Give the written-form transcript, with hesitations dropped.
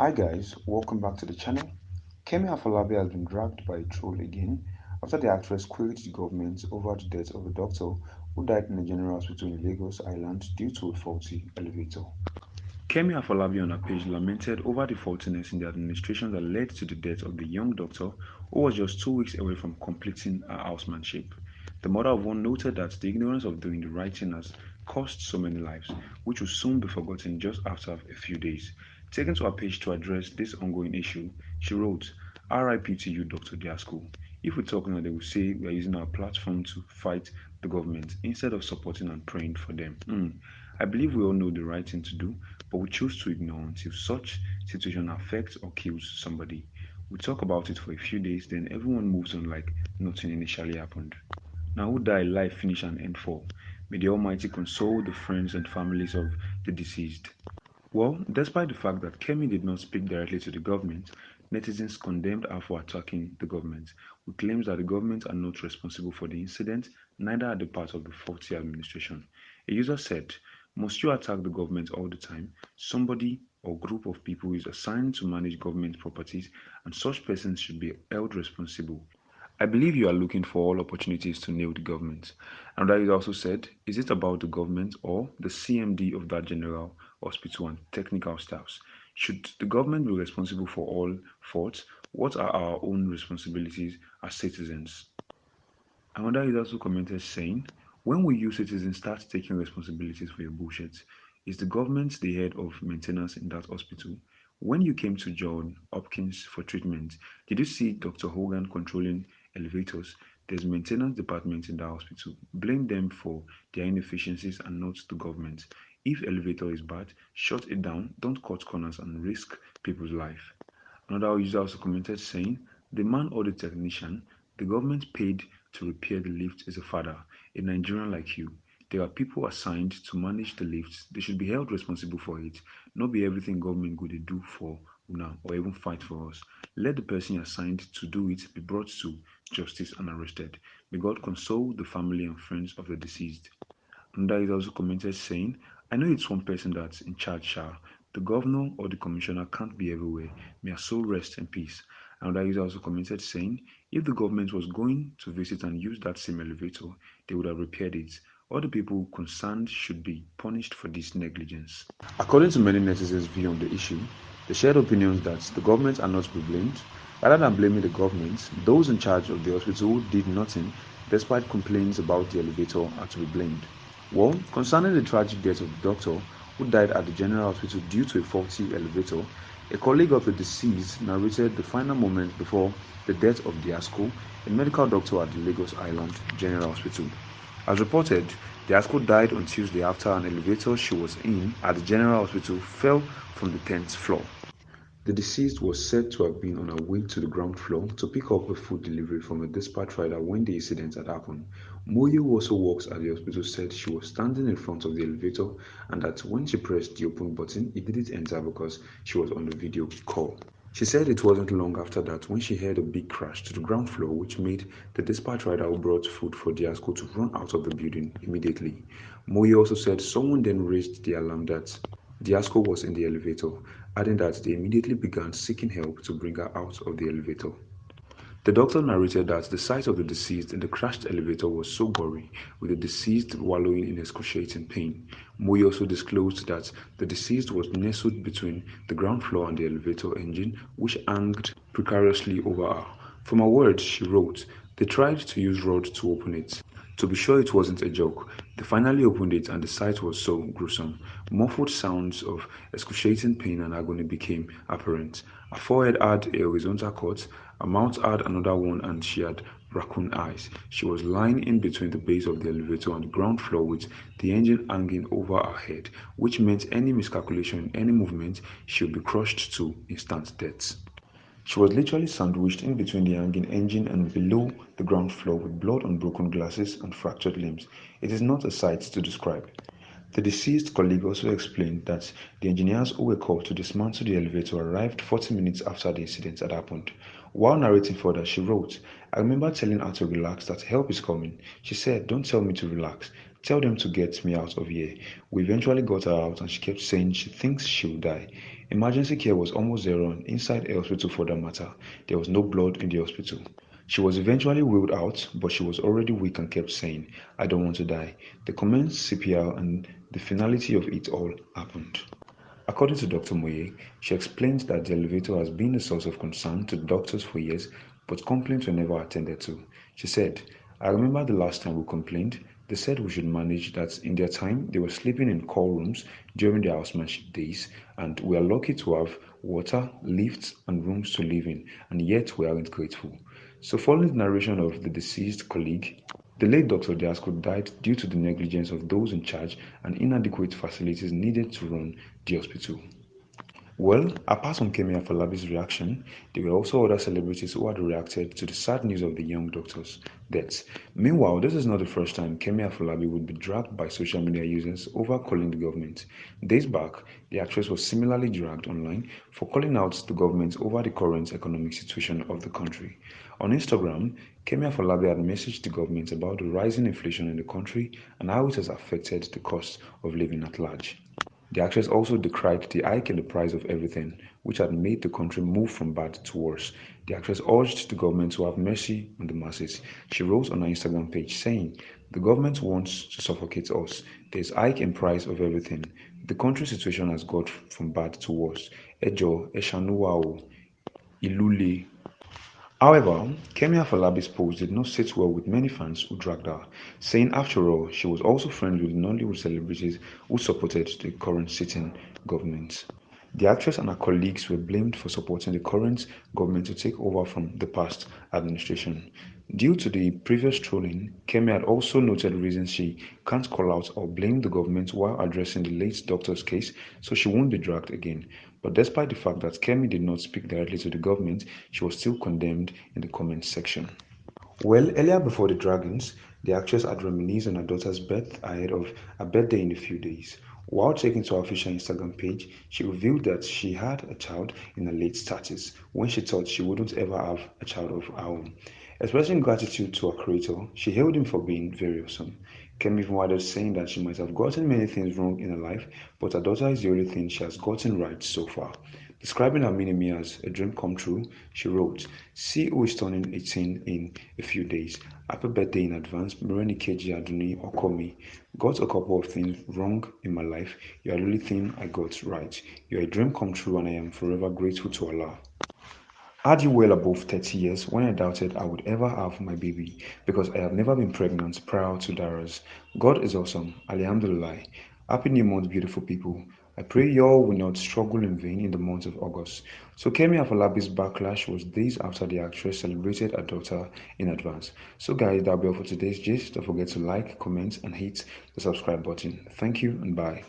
Hi guys, welcome back to the channel. Kemi Afolabi has been dragged by a troll again after the actress queried the government over the death of a doctor who died in a general hospital in Lagos Island due to a faulty elevator. Kemi Afolabi on her page lamented over the faultiness in the administration that led to the death of the young doctor who was just 2 weeks away from completing her housemanship. The mother of one noted that the ignorance of doing the right thing has cost so many lives, which will soon be forgotten just after a few days. Taken to her page to address this ongoing issue, she wrote, RIP to you, Dr. Diasco. If we talk now, they will say we are using our platform to fight the government instead of supporting and praying for them. I believe we all know the right thing to do, but we choose to ignore until such situation affects or kills somebody. We talk about it for a few days, then everyone moves on like nothing initially happened. Now, who died, life finish and end for? May the Almighty console the friends and families of the deceased. Well, despite the fact that Kemi did not speak directly to the government, netizens condemned her for attacking the government, with claims that the government are not responsible for the incident, neither are they part of the faulty administration. A user said, must you attack the government all the time? Somebody or group of people is assigned to manage government properties, and such persons should be held responsible. I believe you are looking for all opportunities to nail the government. And that is also said, is it about the government or the CMD of that general hospital and technical staffs? Should the government be responsible for all faults? What are our own responsibilities as citizens? Another is also commented saying, when will you citizens start taking responsibilities for your bullshit? Is the government the head of maintenance in that hospital? When you came to John Hopkins for treatment, did you see Dr. Hogan controlling elevators? There's maintenance department in the hospital. Blame them for their inefficiencies and not the government. If elevator is bad, shut it down, don't cut corners and risk people's life. Another user also commented saying, the man or the technician the government paid to repair the lift is a father, a Nigerian like you. There are people assigned to manage the lifts. They should be held responsible for it. Not be everything government go dey do for una or even fight for us. Let the person assigned to do it be brought to justice and arrested. May God console the family and friends of the deceased. Another is also commented saying, I know it's one person that's in charge, Sha. The governor or the commissioner can't be everywhere. May her soul rest in peace. Another user also commented saying, if the government was going to visit and use that same elevator, they would have repaired it. All the people concerned should be punished for this negligence. According to many netizens' view on the issue, they shared opinions that the government are not to be blamed. Rather than blaming the government, those in charge of the hospital did nothing despite complaints about the elevator are to be blamed. Well, concerning the tragic death of the doctor who died at the general hospital due to a faulty elevator, a colleague of the deceased narrated the final moment before the death of Diasco, a medical doctor at the Lagos Island General Hospital. As reported, Diasco died on Tuesday after an elevator she was in at the General Hospital fell from the 10th floor. The deceased was said to have been on her way to the ground floor to pick up a food delivery from a dispatch rider when the incident had happened. Moyo, who also works at the hospital, said she was standing in front of the elevator and that when she pressed the open button, it didn't enter because she was on the video call. She said it wasn't long after that when she heard a big crash to the ground floor, which made the dispatch rider who brought food for Diasco to run out of the building immediately. Moyo also said someone then raised the alarm that Diasco was in the elevator, adding that they immediately began seeking help to bring her out of the elevator. The doctor narrated that the sight of the deceased in the crashed elevator was so gory, with the deceased wallowing in excruciating pain. Moyi also disclosed that the deceased was nestled between the ground floor and the elevator engine, which hanged precariously over her. From her words, she wrote, they tried to use rod to open it. To be sure it wasn't a joke, they finally opened it and the sight was so gruesome. Muffled sounds of excruciating pain and agony became apparent. Her forehead had a horizontal cut, her mouth had another one and she had raccoon eyes. She was lying in between the base of the elevator and the ground floor with the engine hanging over her head, which meant any miscalculation, any movement, she would be crushed to instant death. She was literally sandwiched in between the hanging engine and below the ground floor with blood on broken glasses and fractured limbs. It is not a sight to describe. The deceased colleague also explained that the engineers who were called to dismantle the elevator arrived 40 minutes after the incident had happened. While narrating further, she wrote, I remember telling her to relax, that help is coming. She said, don't tell me to relax. Tell them to get me out of here. We eventually got her out and she kept saying she thinks she'll die. Emergency care was almost zero inside a hospital for that matter. There was no blood in the hospital. She was eventually wheeled out, but she was already weak and kept saying, I don't want to die. The commenced CPR and the finality of it all happened. According to Dr. Moye, she explained that the elevator has been a source of concern to the doctors for years, but complaints were never attended to. She said, I remember the last time we complained, they said we should manage that in their time they were sleeping in call rooms during their housemanship days, and we are lucky to have water, lifts, and rooms to live in, and yet we aren't grateful. So, following the narration of the deceased colleague, the late Dr. Diasco died due to the negligence of those in charge and inadequate facilities needed to run the hospital. Well, apart from Kemi Afolabi's reaction, there were also other celebrities who had reacted to the sad news of the young doctor's death. Meanwhile, this is not the first time Kemi Afolabi would be dragged by social media users over calling the government. Days back, the actress was similarly dragged online for calling out the government over the current economic situation of the country. On Instagram, Kemi Afolabi had messaged the government about the rising inflation in the country and how it has affected the cost of living at large. The actress also decried the hike in the price of everything, which had made the country move from bad to worse. The actress urged the government to have mercy on the masses. She wrote on her Instagram page saying, the government wants to suffocate us. There's hike in price of everything. The country situation has got from bad to worse. Ejo, Eshanuwa, Ilule. However, Kemi Afolabi's post did not sit well with many fans who dragged her, saying after all, she was also friends with Nollywood celebrities who supported the current sitting government. The actress and her colleagues were blamed for supporting the current government to take over from the past administration. Due to the previous trolling, Kemi had also noted reasons she can't call out or blame the government while addressing the late doctor's case, so she won't be dragged again. But despite the fact that Kemi did not speak directly to the government, she was still condemned in the comments section. Well, earlier before the Dragons, the actress had reminisced on her daughter's birth ahead of her birthday in a few days. While taking to her official Instagram page, she revealed that she had a child in her late 30s when she thought she wouldn't ever have a child of her own. Expressing gratitude to her creator, she hailed him for being very awesome. Kemi even added saying that she might have gotten many things wrong in her life, but her daughter is the only thing she has gotten right so far. Describing her mini-me as a dream come true, she wrote, see who is turning 18 in a few days. Happy birthday in advance, Morenikeji Aduni Okomi. Got a couple of things wrong in my life. You are the only thing I got right. You are a dream come true and I am forever grateful to Allah. Had you well above 30 years when I doubted I would ever have my baby because I have never been pregnant prior to Dara's. God is awesome. Alhamdulillah. Happy new month, beautiful people. I pray y'all will not struggle in vain in the month of August. So Kemi Afolabi's backlash was days after the actress celebrated her daughter in advance. So guys, that'll be all for today's gist. Don't forget to like, comment and hit the subscribe button. Thank you and bye.